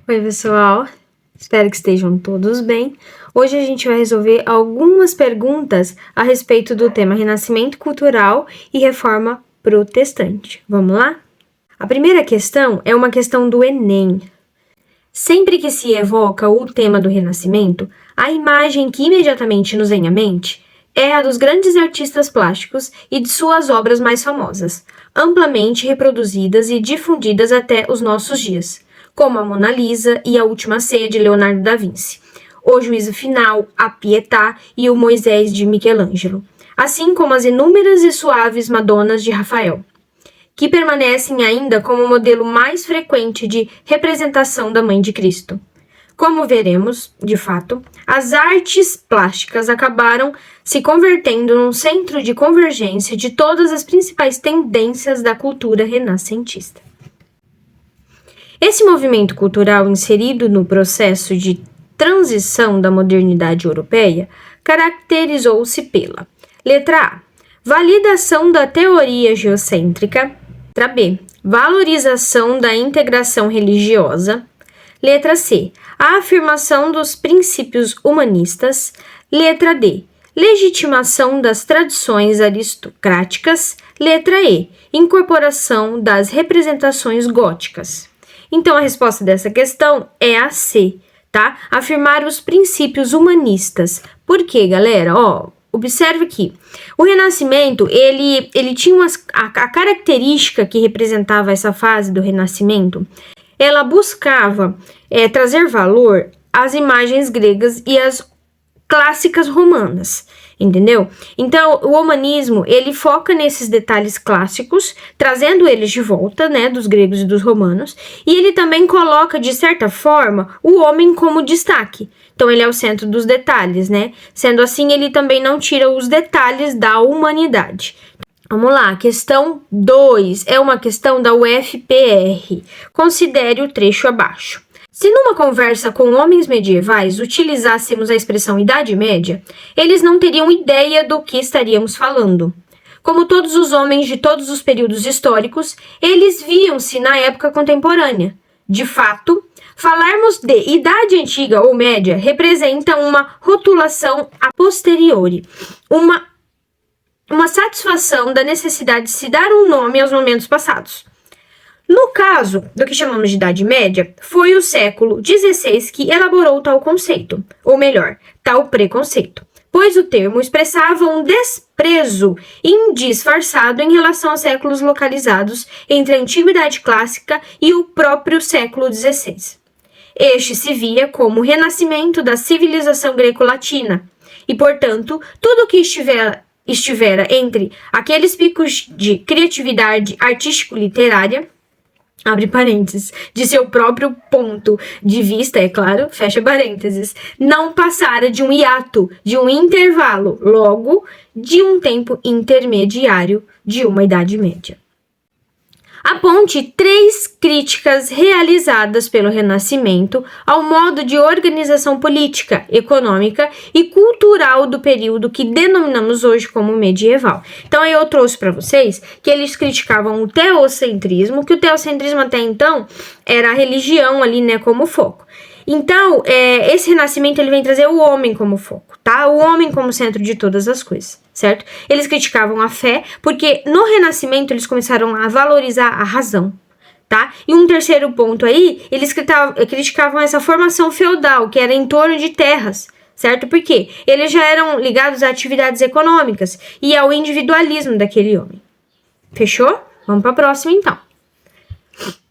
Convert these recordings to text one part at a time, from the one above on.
Oi, pessoal. Espero que estejam todos bem. Hoje a gente vai resolver algumas perguntas a respeito do tema Renascimento Cultural e Reforma Protestante. Vamos lá? A primeira questão é uma questão do Enem. Sempre que se evoca o tema do Renascimento, a imagem que imediatamente nos vem à mente é a dos grandes artistas plásticos e de suas obras mais famosas, amplamente reproduzidas e difundidas até os nossos dias, como a Mona Lisa e a Última Ceia de Leonardo da Vinci, o Juízo Final, a Pietà e o Moisés de Michelangelo, assim como as inúmeras e suaves Madonas de Rafael, que permanecem ainda como o modelo mais frequente de representação da Mãe de Cristo. Como veremos, de fato, as artes plásticas acabaram se convertendo num centro de convergência de todas as principais tendências da cultura renascentista. Esse movimento cultural inserido no processo de transição da modernidade europeia caracterizou-se pela letra A, validação da teoria geocêntrica, letra B, valorização da integração religiosa, letra C, a afirmação dos princípios humanistas, letra D, legitimação das tradições aristocráticas, letra E, incorporação das representações góticas. Então, a resposta dessa questão é a C, tá? Afirmar os princípios humanistas. Por quê, galera? Observe aqui. O Renascimento, ele tinha a característica que representava essa fase do Renascimento, ela buscava trazer valor às imagens gregas e às clássicas romanas, entendeu? Então, o humanismo, ele foca nesses detalhes clássicos, trazendo eles de volta, né, dos gregos e dos romanos, e ele também coloca, de certa forma, o homem como destaque. Então, ele é o centro dos detalhes, né? Sendo assim, ele também não tira os detalhes da humanidade. Vamos lá, questão 2 é uma questão da UFPR. Considere o trecho abaixo. Se numa conversa com homens medievais utilizássemos a expressão Idade Média, eles não teriam ideia do que estaríamos falando. Como todos os homens de todos os períodos históricos, eles viam-se na época contemporânea. De fato, falarmos de Idade Antiga ou Média representa uma rotulação a posteriori, uma satisfação da necessidade de se dar um nome aos momentos passados. No caso do que chamamos de Idade Média, foi o século XVI que elaborou tal conceito, ou melhor, tal preconceito, pois o termo expressava um desprezo indisfarçado em relação aos séculos localizados entre a Antiguidade Clássica e o próprio século XVI. Este se via como o renascimento da civilização greco-latina, e, portanto, tudo o que estivera entre aqueles picos de criatividade artístico-literária, abre parênteses, de seu próprio ponto de vista, é claro, fecha parênteses, não passara de um hiato, de um intervalo, logo, de um tempo intermediário de uma Idade Média. Aponte 3 críticas realizadas pelo Renascimento ao modo de organização política, econômica e cultural do período que denominamos hoje como medieval. Então, aí eu trouxe para vocês que eles criticavam o teocentrismo, que o teocentrismo até então era a religião ali, né, como foco. Então, esse renascimento ele vem trazer o homem como foco, tá? O homem como centro de todas as coisas, certo? Eles criticavam a fé, porque no renascimento eles começaram a valorizar a razão, tá? E um terceiro ponto aí, eles criticavam essa formação feudal, que era em torno de terras, certo? Porque eles já eram ligados a atividades econômicas e ao individualismo daquele homem. Fechou? Vamos para a próxima, então.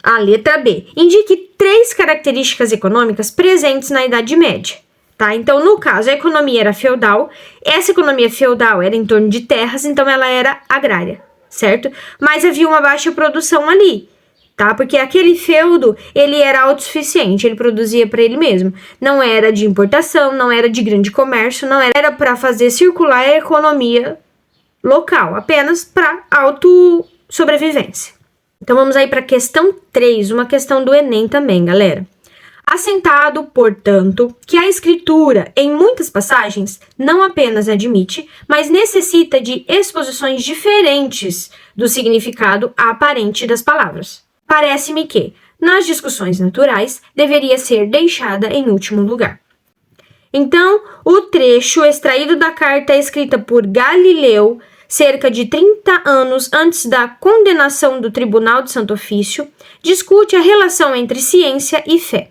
A letra B. Indique 3 características econômicas presentes na Idade Média. Tá? Então, no caso, a economia era feudal. Essa economia feudal era em torno de terras, então ela era agrária, certo? Mas havia uma baixa produção ali, tá? Porque aquele feudo, ele era autossuficiente, ele produzia para ele mesmo. Não era de importação, não era de grande comércio, não era para fazer circular a economia local, apenas para autossobrevivência. Então, vamos aí para a questão 3, uma questão do Enem também, galera. Assentado, portanto, que a escritura, em muitas passagens, não apenas admite, mas necessita de exposições diferentes do significado aparente das palavras. Parece-me que, nas discussões naturais, deveria ser deixada em último lugar. Então, o trecho extraído da carta escrita por Galileu, cerca de 30 anos antes da condenação do Tribunal de Santo Ofício, discute a relação entre ciência e fé.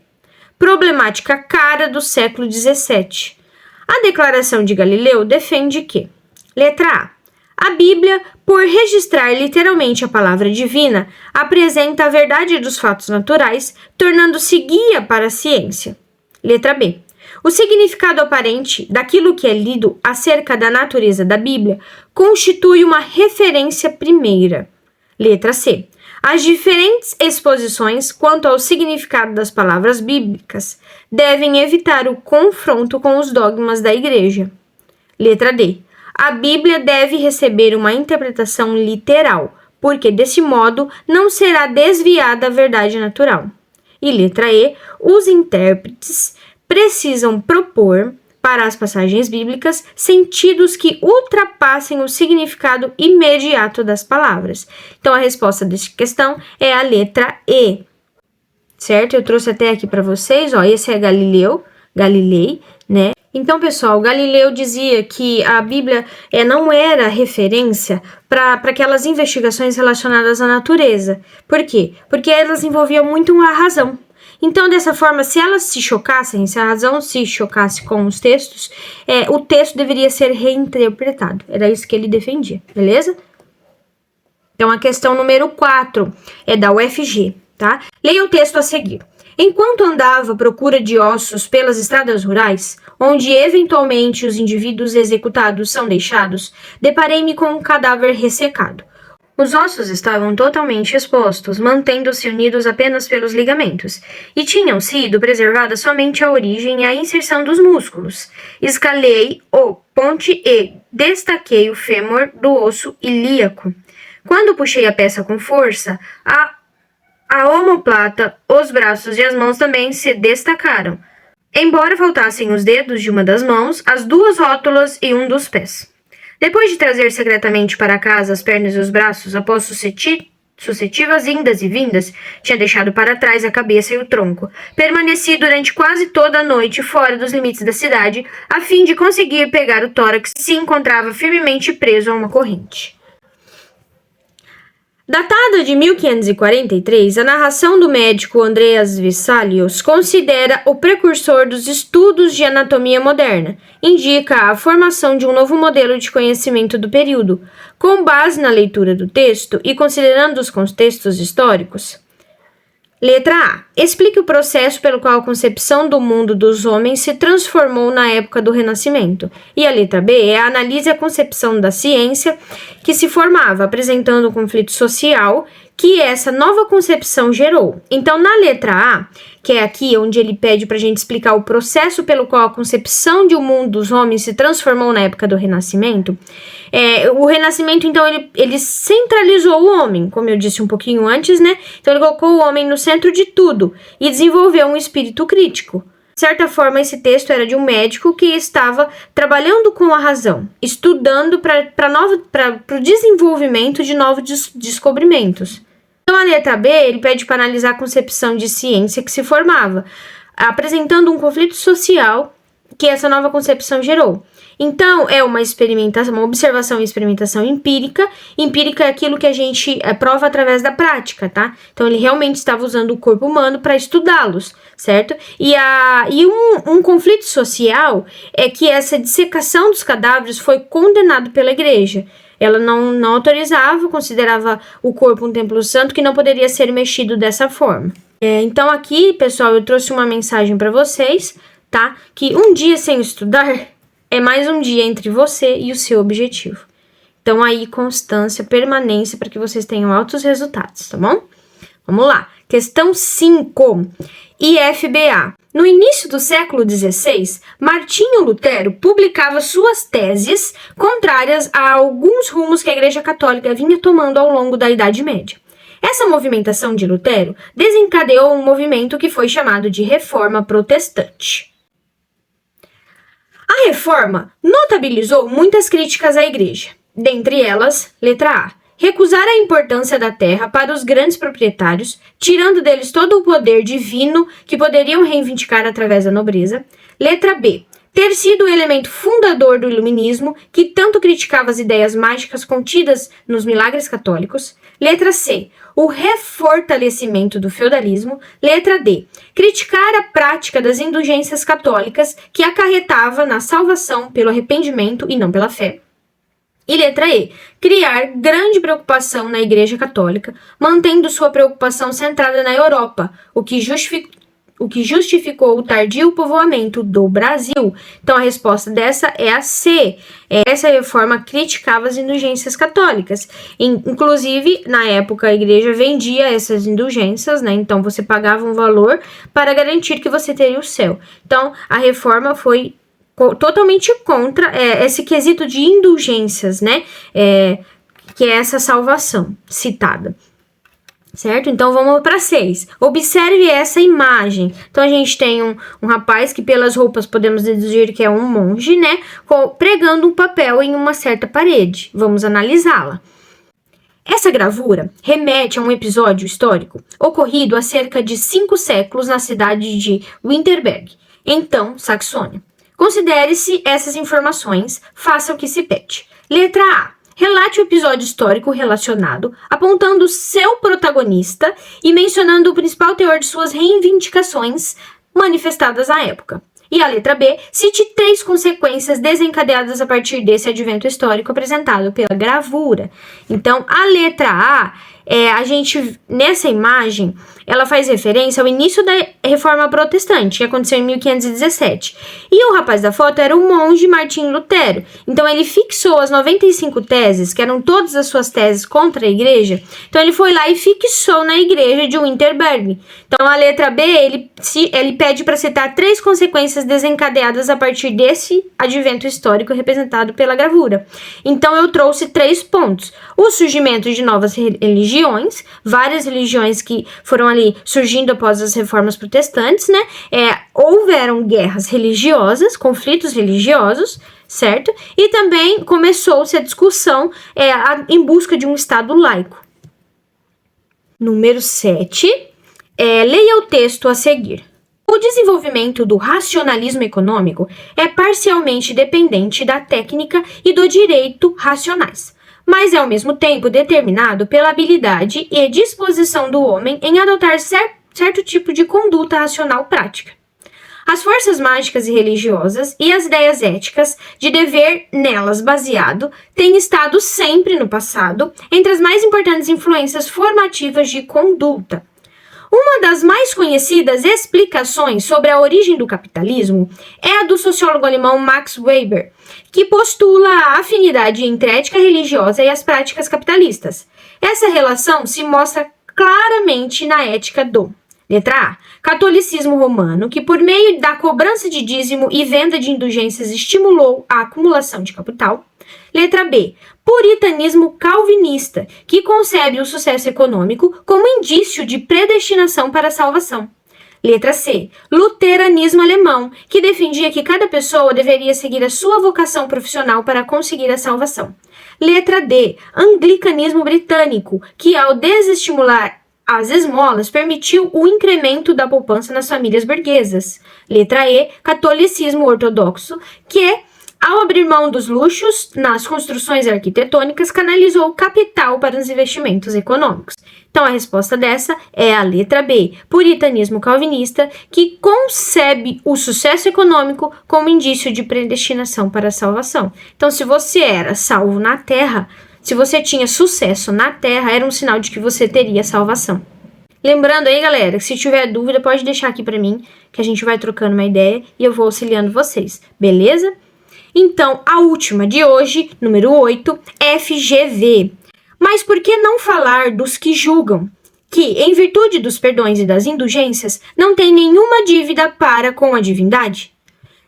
Problemática cara do século XVII. A declaração de Galileu defende que, letra A Bíblia, por registrar literalmente a palavra divina, apresenta a verdade dos fatos naturais, tornando-se guia para a ciência. Letra B. O significado aparente daquilo que é lido acerca da natureza da Bíblia constitui uma referência primeira. Letra C. As diferentes exposições quanto ao significado das palavras bíblicas devem evitar o confronto com os dogmas da Igreja. Letra D. A Bíblia deve receber uma interpretação literal, porque desse modo não será desviada a verdade natural. E letra E. Os intérpretes precisam propor, para as passagens bíblicas, sentidos que ultrapassem o significado imediato das palavras. Então, a resposta desta questão é a letra E. Certo? Eu trouxe até aqui para vocês, ó, esse é Galilei, né? Então, pessoal, Galileu dizia que a Bíblia não era referência para aquelas investigações relacionadas à natureza. Por quê? Porque elas envolviam muito a razão. Então, dessa forma, se elas se chocassem, se a razão se chocasse com os textos, o texto deveria ser reinterpretado. Era isso que ele defendia, beleza? Então, a questão número 4 é da UFG, tá? Leia o texto a seguir. Enquanto andava à procura de ossos pelas estradas rurais, onde eventualmente os indivíduos executados são deixados, deparei-me com um cadáver ressecado. Os ossos estavam totalmente expostos, mantendo-se unidos apenas pelos ligamentos, e tinham sido preservadas somente a origem e a inserção dos músculos. Escalei o ponte e destaquei o fêmur do osso ilíaco. Quando puxei a peça com força, a omoplata, os braços e as mãos também se destacaram, embora faltassem os dedos de uma das mãos, as duas rótulas e um dos pés. Depois de trazer secretamente para casa as pernas e os braços, após sucessivas indas e vindas, tinha deixado para trás a cabeça e o tronco. Permaneci durante quase toda a noite fora dos limites da cidade, a fim de conseguir pegar o tórax que se encontrava firmemente preso a uma corrente. Datada de 1543, a narração do médico Andreas Vesalius considera o precursor dos estudos de anatomia moderna. Indica a formação de um novo modelo de conhecimento do período, com base na leitura do texto e considerando os contextos históricos. Letra A. Explique o processo pelo qual a concepção do mundo dos homens se transformou na época do Renascimento. E a letra B analise a concepção da ciência que se formava, apresentando o conflito social que essa nova concepção gerou. Então, na letra A, que é aqui onde ele pede para a gente explicar o processo pelo qual a concepção de um mundo dos homens se transformou na época do Renascimento, o Renascimento, então, ele centralizou o homem, como eu disse um pouquinho antes, né? Então, ele colocou o homem no centro de tudo e desenvolveu um espírito crítico. De certa forma, esse texto era de um médico que estava trabalhando com a razão, estudando para o desenvolvimento de novos descobrimentos. Então, a letra B, ele pede para analisar a concepção de ciência que se formava, apresentando um conflito social que essa nova concepção gerou. Então, é uma observação e experimentação empírica. Empírica é aquilo que a gente prova através da prática, tá? Então, ele realmente estava usando o corpo humano para estudá-los, certo? E um conflito social é que essa dissecação dos cadáveres foi condenado pela igreja. Ela não autorizava, considerava o corpo um templo santo que não poderia ser mexido dessa forma. Então, aqui, pessoal, eu trouxe uma mensagem para vocês, tá? Que um dia sem estudar é mais um dia entre você e o seu objetivo. Então, aí, constância, permanência para que vocês tenham altos resultados, tá bom? Vamos lá. Questão 5. IFBA. No início do século XVI, Martinho Lutero publicava suas teses contrárias a alguns rumos que a Igreja Católica vinha tomando ao longo da Idade Média. Essa movimentação de Lutero desencadeou um movimento que foi chamado de Reforma Protestante. A reforma notabilizou muitas críticas à Igreja. Dentre elas, letra A, recusar a importância da terra para os grandes proprietários, tirando deles todo o poder divino que poderiam reivindicar através da nobreza. Letra B. Ter sido o elemento fundador do iluminismo, que tanto criticava as ideias mágicas contidas nos milagres católicos. Letra C. O refortalecimento do feudalismo. Letra D. Criticar a prática das indulgências católicas, que acarretava na salvação pelo arrependimento e não pela fé. E letra E. Criar grande preocupação na Igreja Católica, mantendo sua preocupação centrada na Europa, o que justificou o tardio povoamento do Brasil. Então, a resposta dessa é a C. Essa reforma criticava as indulgências católicas. Inclusive, na época, a igreja vendia essas indulgências, né? Então, você pagava um valor para garantir que você teria o céu. Então, a reforma foi totalmente contra esse quesito de indulgências, né? Que é essa salvação citada. Certo? Então, vamos para 6. Observe essa imagem. Então, a gente tem um rapaz que, pelas roupas, podemos deduzir que é um monge, né? Pregando um papel em uma certa parede. Vamos analisá-la. Essa gravura remete a um episódio histórico ocorrido há cerca de 5 séculos na cidade de Wittenberg, então Saxônia. Considere-se essas informações, faça o que se pede. Letra A. Relate o episódio histórico relacionado, apontando seu protagonista e mencionando o principal teor de suas reivindicações manifestadas à época. E a letra B, cite 3 consequências desencadeadas a partir desse advento histórico apresentado pela gravura. Então, a letra A, nessa imagem, ela faz referência ao início da Reforma Protestante, que aconteceu em 1517. E o rapaz da foto era o monge Martim Lutero. Então, ele fixou as 95 teses, que eram todas as suas teses contra a igreja. Então, ele foi lá e fixou na igreja de Wittenberg. Então, a letra B, ele pede para citar 3 consequências desencadeadas a partir desse advento histórico representado pela gravura. Então, eu trouxe 3 pontos. O surgimento de novas religiões, várias religiões que foram ali surgindo após as reformas protestantes, né? Houveram guerras religiosas, conflitos religiosos, certo? E também começou-se a discussão em busca de um Estado laico. Número 7. Leia o texto a seguir. O desenvolvimento do racionalismo econômico é parcialmente dependente da técnica e do direito racionais, mas é ao mesmo tempo determinado pela habilidade e disposição do homem em adotar certo tipo de conduta racional prática. As forças mágicas e religiosas e as ideias éticas de dever nelas baseado têm estado sempre no passado entre as mais importantes influências formativas de conduta. Uma das mais conhecidas explicações sobre a origem do capitalismo é a do sociólogo alemão Max Weber, que postula a afinidade entre a ética religiosa e as práticas capitalistas. Essa relação se mostra claramente na ética do letra A. Catolicismo romano, que por meio da cobrança de dízimo e venda de indulgências estimulou a acumulação de capital. Letra B. Puritanismo calvinista, que concebe o sucesso econômico como indício de predestinação para a salvação. Letra C. Luteranismo alemão, que defendia que cada pessoa deveria seguir a sua vocação profissional para conseguir a salvação. Letra D. Anglicanismo britânico, que ao desestimular as esmolas permitiu o incremento da poupança nas famílias burguesas. Letra E. Catolicismo ortodoxo, que ao abrir mão dos luxos nas construções arquitetônicas, canalizou o capital para os investimentos econômicos. Então, a resposta dessa é a letra B, puritanismo calvinista, que concebe o sucesso econômico como indício de predestinação para a salvação. Então, se você era salvo na terra, se você tinha sucesso na terra, era um sinal de que você teria salvação. Lembrando aí, galera, que se tiver dúvida, pode deixar aqui para mim, que a gente vai trocando uma ideia e eu vou auxiliando vocês, beleza? Então, a última de hoje, número 8, FGV. Mas por que não falar dos que julgam, que, em virtude dos perdões e das indulgências, não têm nenhuma dívida para com a divindade?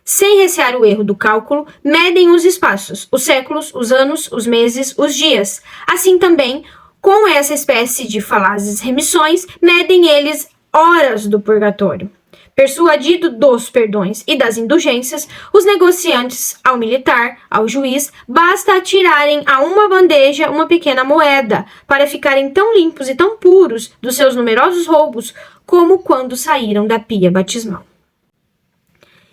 Sem recear o erro do cálculo, medem os espaços, os séculos, os anos, os meses, os dias. Assim também, com essa espécie de falazes remissões, medem eles horas do purgatório. Persuadido dos perdões e das indulgências, os negociantes, ao militar, ao juiz, basta atirarem a uma bandeja uma pequena moeda, para ficarem tão limpos e tão puros dos seus numerosos roubos, como quando saíram da pia batismal.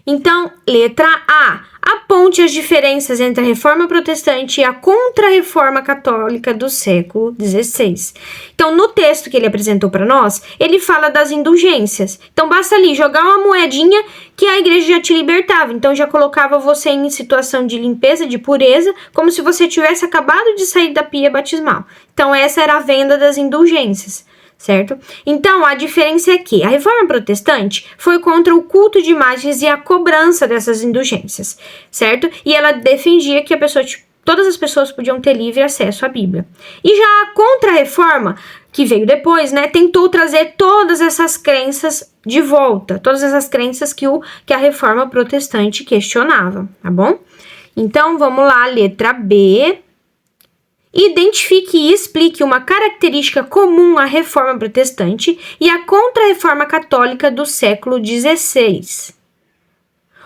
Então, letra A. Aponte as diferenças entre a Reforma Protestante e a Contra-Reforma Católica do século XVI. Então, no texto que ele apresentou para nós, ele fala das indulgências. Então, basta ali jogar uma moedinha que a igreja já te libertava. Então, já colocava você em situação de limpeza, de pureza, como se você tivesse acabado de sair da pia batismal. Então, essa era a venda das indulgências. Certo? Então, a diferença é que a Reforma Protestante foi contra o culto de imagens e a cobrança dessas indulgências, certo? E ela defendia que todas as pessoas podiam ter livre acesso à Bíblia. E já a Contra-Reforma, que veio depois, né, tentou trazer todas essas crenças de volta, todas essas crenças que a Reforma Protestante questionava, tá bom? Então, vamos lá, letra B. Identifique e explique uma característica comum à Reforma Protestante e à Contra-Reforma Católica do século XVI.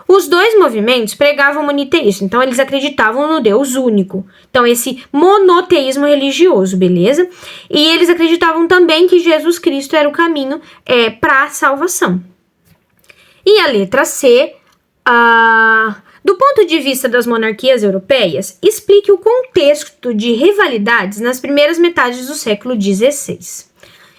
Os dois movimentos pregavam monoteísmo, então eles acreditavam no Deus único. Então, esse monoteísmo religioso, beleza? E eles acreditavam também que Jesus Cristo era o caminho para a salvação. E a letra C, do ponto de vista das monarquias europeias, explique o contexto de rivalidades nas primeiras metades do século XVI.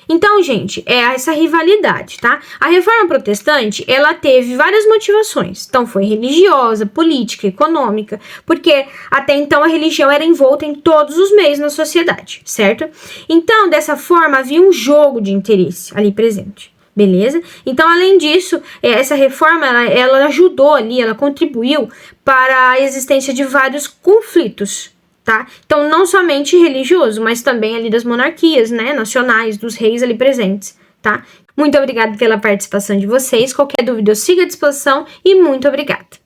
Então, gente, essa rivalidade, tá? A Reforma Protestante, ela teve várias motivações. Então, foi religiosa, política, econômica, porque até então a religião era envolta em todos os meios na sociedade, certo? Então, dessa forma, havia um jogo de interesse ali presente. Beleza? Então, além disso, essa reforma, ela ajudou ali, ela contribuiu para a existência de vários conflitos, tá? Então, não somente religioso, mas também ali das monarquias, né, nacionais, dos reis ali presentes, tá? Muito obrigada pela participação de vocês. Qualquer dúvida, eu sigo à disposição e muito obrigada.